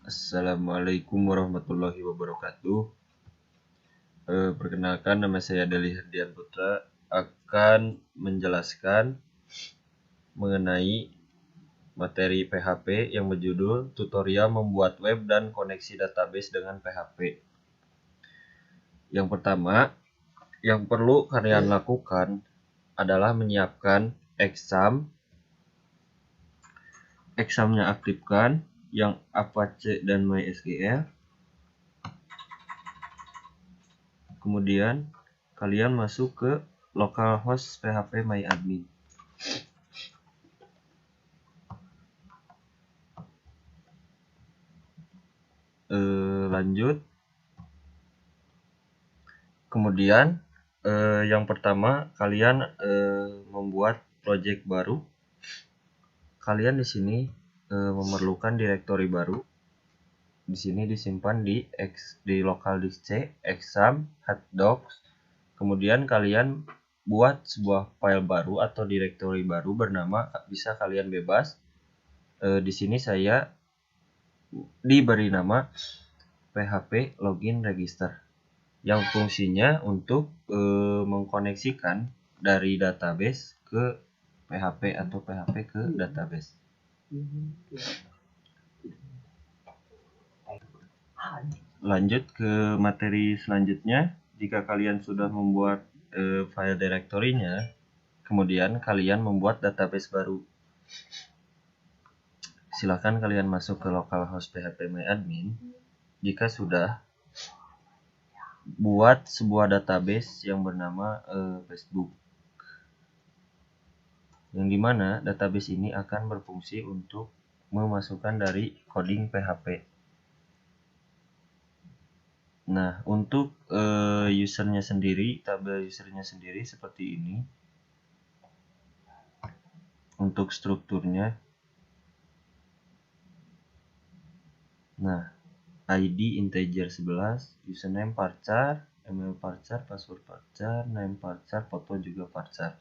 Assalamualaikum warahmatullahi wabarakatuh. Perkenalkan, nama saya Deli Herdian Putra akan menjelaskan mengenai materi PHP yang berjudul tutorial membuat web dan koneksi database dengan PHP. Yang pertama, yang perlu kalian lakukan adalah menyiapkan examnya aktifkan yang Apache dan MySQL. Kemudian kalian masuk ke localhost PHP MyAdmin. Lanjut. Kemudian yang pertama kalian membuat project baru. Kalian di sini memerlukan direktori baru. Di sini disimpan di local disk C, exam, hotdocs. Kemudian kalian buat sebuah file baru atau direktori baru bernama, bisa kalian bebas. Di sini saya diberi nama PHP login register yang fungsinya untuk mengkoneksikan dari database ke PHP atau PHP ke database. Lanjut ke materi selanjutnya. Jika kalian sudah membuat file direktorinya, kemudian kalian membuat database baru. Silakan kalian masuk ke localhost PHP MyAdmin. Jika sudah, buat sebuah database yang bernama Facebook, yang dimana database ini akan berfungsi untuk memasukkan dari coding PHP. Nah, untuk usernya sendiri, tabel usernya sendiri seperti ini. Untuk strukturnya, nah, ID integer 11, username varchar, email varchar, password varchar, name varchar, foto juga varchar.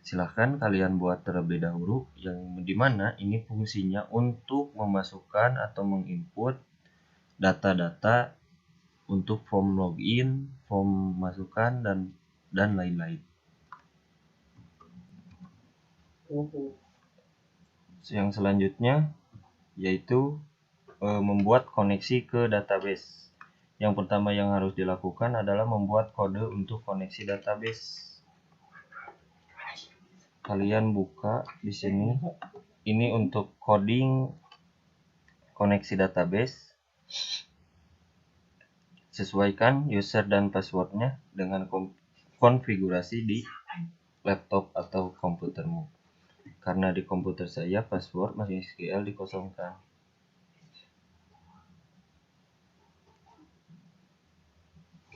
Silahkan kalian buat terlebih dahulu, yang dimana ini fungsinya untuk memasukkan atau menginput data-data untuk form login, form masukan, dan lain-lain. Yang selanjutnya yaitu membuat koneksi ke database. Yang pertama yang harus dilakukan adalah membuat kode untuk koneksi database. Kalian buka di sini. Ini untuk coding koneksi database. Sesuaikan user dan passwordnya dengan konfigurasi di laptop atau komputermu. Karena di komputer saya password MySQL dikosongkan.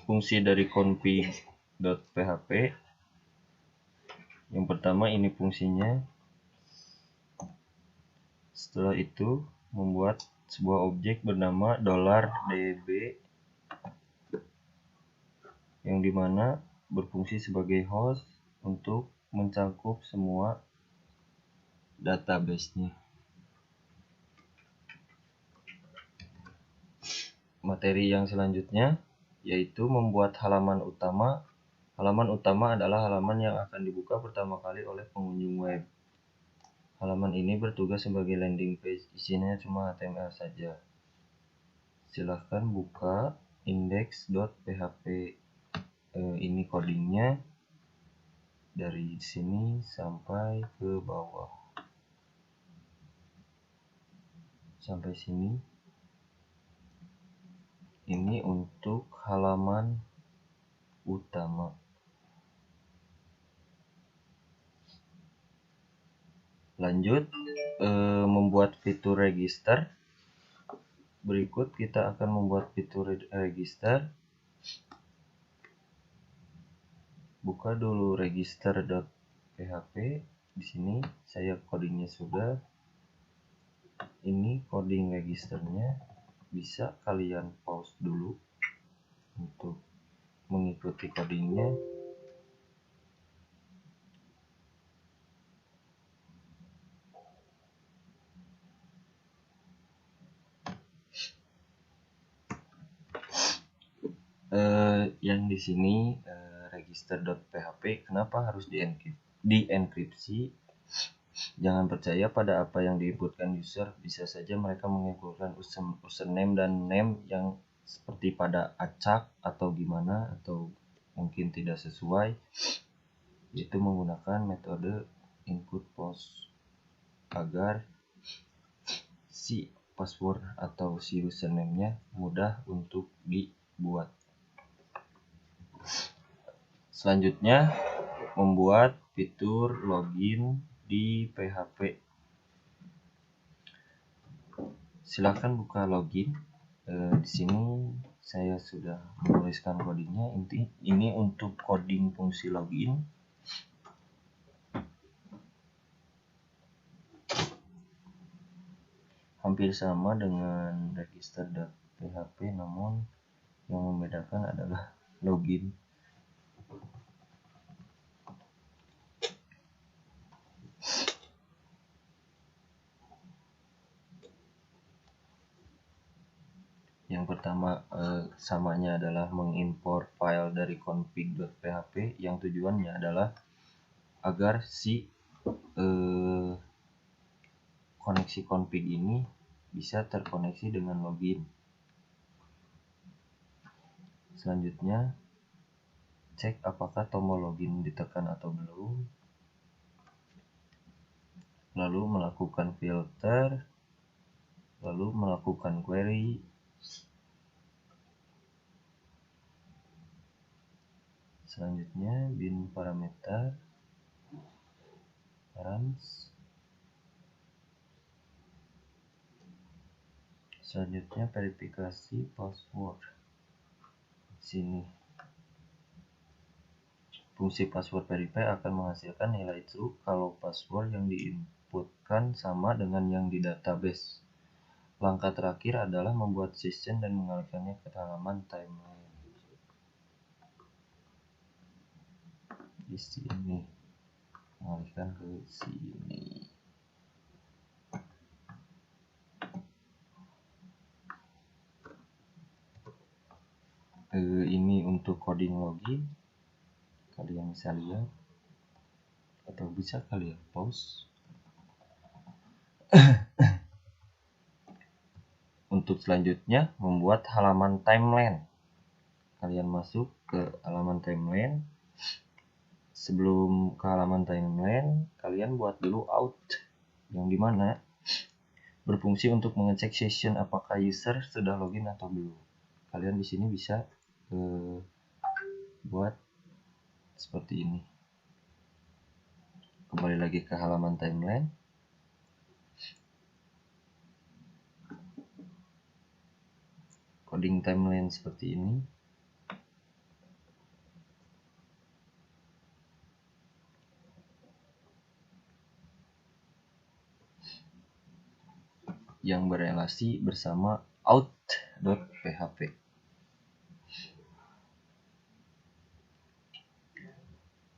Fungsi dari config.php, yang pertama ini fungsinya. Setelah itu membuat sebuah objek bernama $db yang dimana berfungsi sebagai host untuk mencakup semua database-nya. Materi yang selanjutnya yaitu membuat halaman utama. Halaman utama adalah halaman yang akan dibuka pertama kali oleh pengunjung web. Halaman ini bertugas sebagai landing page, isinya cuma HTML saja. Silahkan buka index.php. Ini codingnya dari sini sampai ke bawah. Sampai sini. Ini untuk halaman utama. Lanjut membuat fitur register. Berikut kita akan membuat fitur register. Buka dulu register.php. Di sini saya codingnya sudah. Ini coding registernya. Bisa kalian pause dulu untuk mengikuti codingnya. Yang di sini register.php kenapa harus dienkripsi? Jangan percaya pada apa yang diinputkan user, bisa saja mereka menginputkan username dan name yang seperti pada acak atau gimana, atau mungkin tidak sesuai, yaitu menggunakan metode input post agar si password atau si username-nya mudah untuk dibuat. Selanjutnya, membuat fitur login di PHP. Silahkan buka login. Di sini saya sudah menuliskan codingnya. Ini untuk coding fungsi login. Hampir sama dengan register.php, namun yang membedakan adalah login. Yang pertama samanya adalah mengimport file dari config.php yang tujuannya adalah agar si koneksi config ini bisa terkoneksi dengan login. Selanjutnya, cek apakah tombol login ditekan atau belum. Lalu melakukan filter, lalu melakukan query. Selanjutnya, bin parameter, params. Selanjutnya, verifikasi password. Sini. Fungsi password verify akan menghasilkan nilai true kalau password yang diinputkan sama dengan yang di database. Langkah terakhir adalah membuat session dan mengalihkannya ke halaman timeline. Di sini. Mengalihkan ke sini. Ini untuk coding login. Kalian bisa lihat atau bisa kalian pause. Untuk selanjutnya, membuat halaman timeline. Kalian masuk ke halaman timeline. Sebelum ke halaman timeline, kalian buat dulu out, yang dimana berfungsi untuk mengecek session apakah user sudah login atau belum. Kalian di sini bisa buat seperti ini. Kembali lagi ke halaman timeline. Coding timeline seperti ini. Yang berelasi bersama out.php.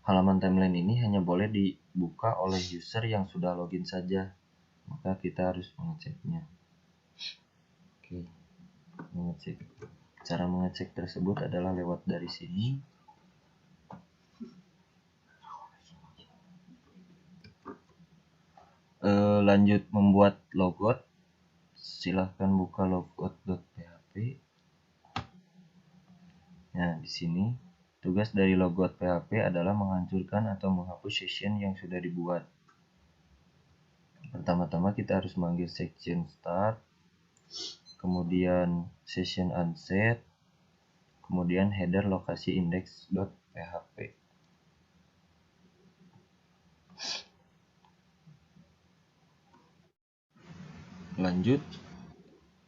Halaman timeline ini hanya boleh dibuka oleh user yang sudah login saja, maka kita harus mengeceknya. Oke, mengecek. Cara mengecek tersebut adalah lewat dari sini. Lanjut membuat logout. Silahkan buka logout.php. Nah, di sini tugas dari logout PHP adalah menghancurkan atau menghapus session yang sudah dibuat. Pertama-tama kita harus manggil section start, kemudian session unset, kemudian header lokasi index.php. Lanjut,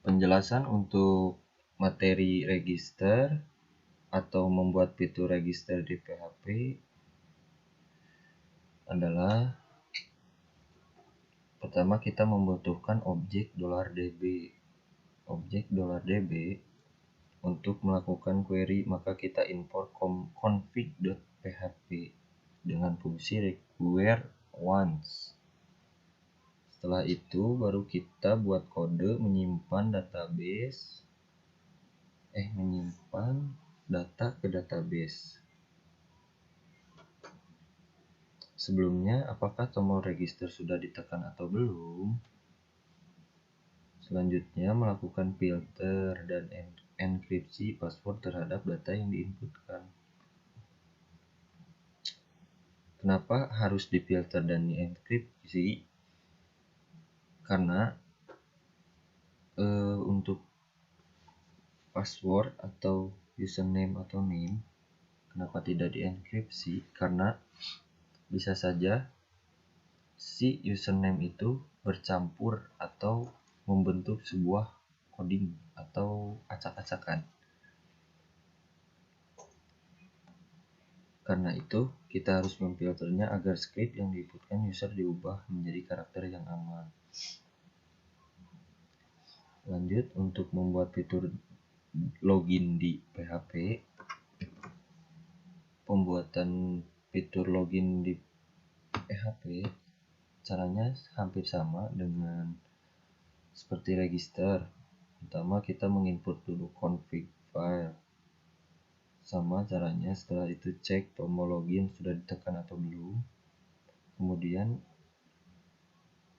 penjelasan untuk materi register atau membuat fitur register di PHP adalah pertama kita membutuhkan objek $db. Objek $db untuk melakukan query, maka kita import config.php dengan fungsi require once. Setelah itu baru kita buat kode menyimpan database, menyimpan data ke database. Sebelumnya, apakah tombol register sudah ditekan atau belum? Selanjutnya, melakukan filter dan enkripsi password terhadap data yang diinputkan. Kenapa harus difilter dan dienkripsi? Karena untuk password atau username atau name, kenapa tidak dienkripsi? Karena bisa saja si username itu bercampur atau membentuk sebuah coding atau acak-acakan. Karena itu, kita harus memfilternya agar script yang diinputkan user diubah menjadi karakter yang aman. Lanjut, untuk membuat fitur login di PHP. Pembuatan fitur login di PHP caranya hampir sama dengan seperti register. Pertama, kita menginput dulu config file. Sama caranya, setelah itu cek tombol login sudah ditekan atau belum. Kemudian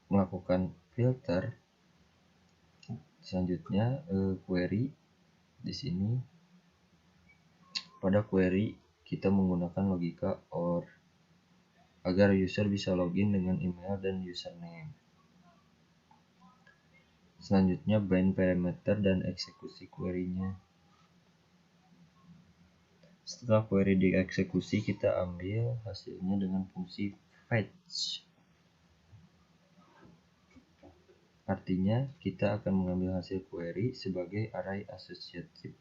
melakukan filter. Selanjutnya query. Di sini pada query kita menggunakan logika OR agar user bisa login dengan email dan username. Selanjutnya bind parameter dan eksekusi query-nya. Setelah query dieksekusi, kita ambil hasilnya dengan fungsi fetch. Artinya, kita akan mengambil hasil query sebagai array associative.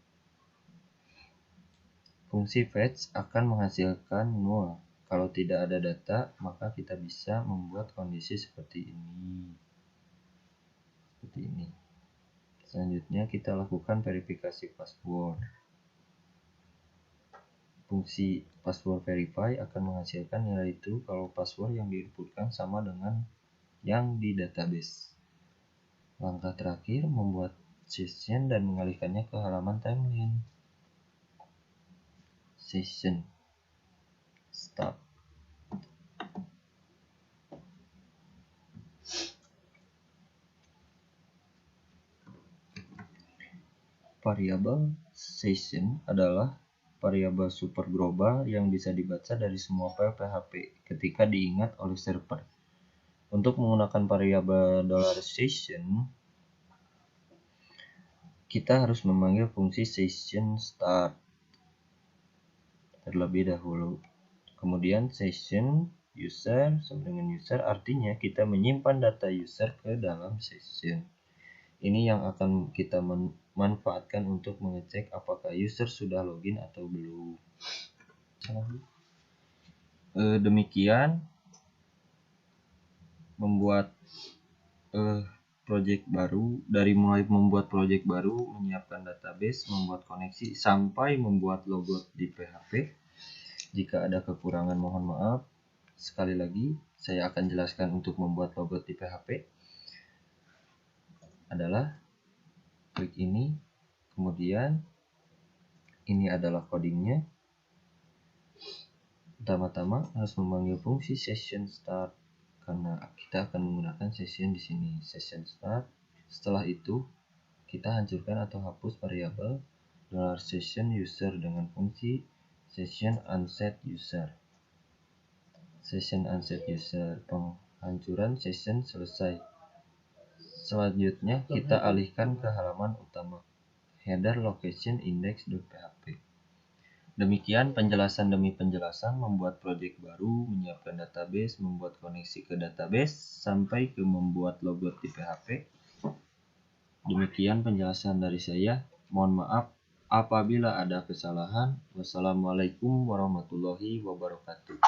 Fungsi fetch akan menghasilkan null. Kalau tidak ada data, maka kita bisa membuat kondisi seperti ini. Selanjutnya, kita lakukan verifikasi password. Fungsi password verify akan menghasilkan nilai true kalau password yang diinputkan sama dengan yang di database. Langkah terakhir, membuat session dan mengalihkannya ke halaman timeline. Session start. Variabel session adalah variabel super global yang bisa dibaca dari semua file PHP ketika diingat oleh server. Untuk menggunakan variabel $session, kita harus memanggil fungsi session start terlebih dahulu. Kemudian session user sama dengan user, artinya kita menyimpan data user ke dalam session. Ini yang akan kita manfaatkan untuk mengecek apakah user sudah login atau belum. Demikian membuat project baru, dari mulai membuat project baru, menyiapkan database, membuat koneksi, sampai membuat logout di PHP. Jika ada kekurangan mohon maaf. Sekali lagi, saya akan jelaskan untuk membuat logout di PHP adalah klik ini, kemudian ini adalah codingnya. Pertama-tama harus memanggil fungsi session start karena kita akan menggunakan session di sini, session start. Setelah itu kita hancurkan atau hapus variabel $session user dengan fungsi session unset user. Session unset user, penghancuran session selesai. Selanjutnya kita alihkan ke halaman utama, header location index.php. Demikian penjelasan demi penjelasan membuat project baru, menyiapkan database, membuat koneksi ke database, sampai ke membuat logout di PHP. Demikian penjelasan dari saya. Mohon maaf apabila ada kesalahan. Wassalamualaikum warahmatullahi wabarakatuh.